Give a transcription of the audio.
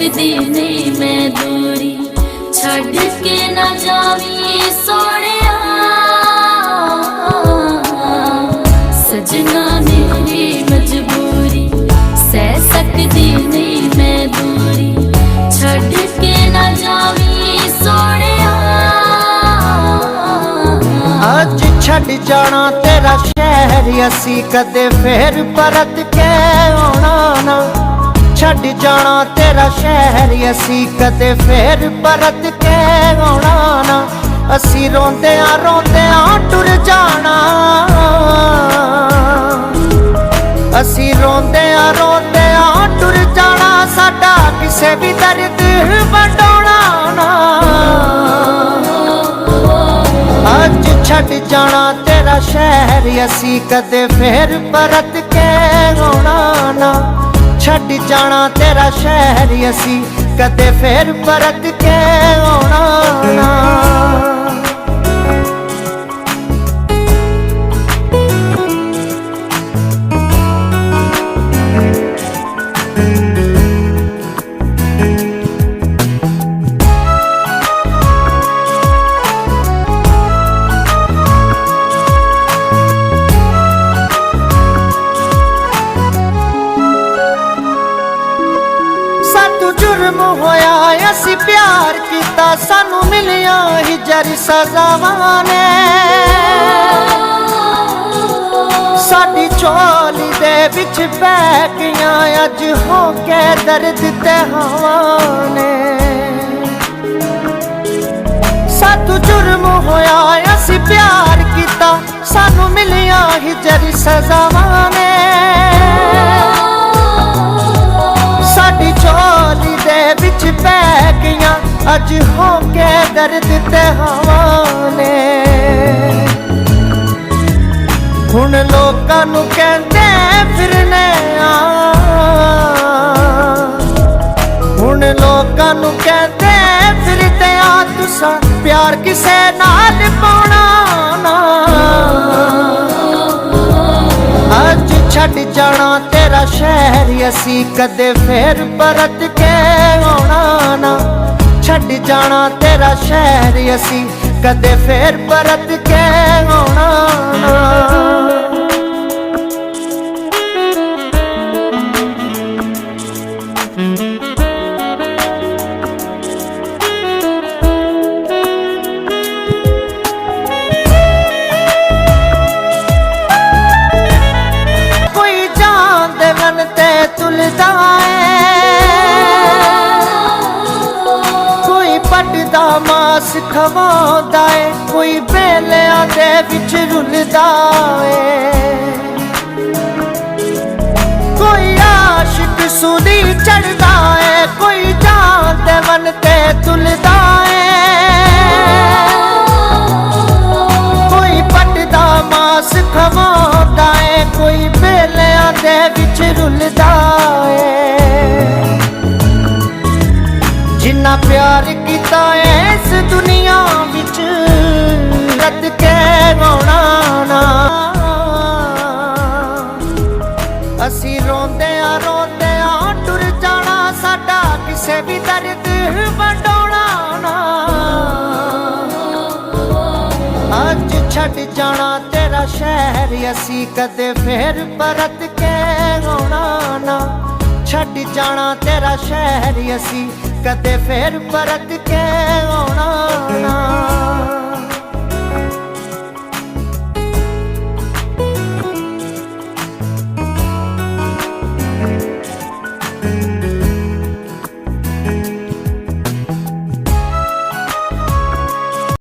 सकदी नहीं मैं दूरी, छड़ के ना जावी सोहणिया। सजना मेरी मजबूरी, सह सकदी नहीं मैं दूरी, छड़ के ना जावी सोहणिया। अज छड़ जाना तेरा शहर, असी कदे फिर परत के आना ना। छड़ जाना तेरा शहर, असी कदे फिर परत के आना ना। असी रोंदियां टुर जाना, असी रोंदियां टुर जाना। साडा किसे भी दर्द वंडाउणा ना। अज छड़ जाना तेरा शहर, असी कदे फिर परत के आना ना। छड़ जाना तेरा शहर, असी कदे फिर परत के आना ना। जुर्म होया असी प्यार किता, सानू मिलिया ही जरी सजावां ने। साडी झोली दे विच पै गईयां अज हो के दर्द ते हवां ने। सातू जुर्म होया असी प्यार किता, सानू मिलिया ही जरी सजावां ने। साडी झोली दे विच पै गईयां अज हो के दर्द ते हवां ने। हुण लोकां नू कहंदे फिरने आ, हुण लोकां नू कहंदे फिरदे आ तुसां प्यार किसे नाल पाउणा ना। अज छड़ जाना तेरा शहर, असी कदे फिर परत के आना ना। छड़ जाना तेरा शहर, असी कदे फिर परत के आना ना। कोई पटदा मास खवांदा है, कोई बेलियां दे विच रुलदा है। कोई आशिक सूली चढ़दा है, कोई जान दे मन ते तुलदा है। कोई पटदा मास खवांदा है, कोई बेलियां दे विच रुलदा है। जिन्ना प्यार किता इस दुनिया विच रद के आना ना। असी रोंदियां टुर जाना, साडा किसे भी दर्द वंडाउणा ना। अज छड़ जाना तेरा शहर, असी कदे फिर परत के आना ना। छड़ जाना तेरा शहर, असी कदे फिर परत के आना ना।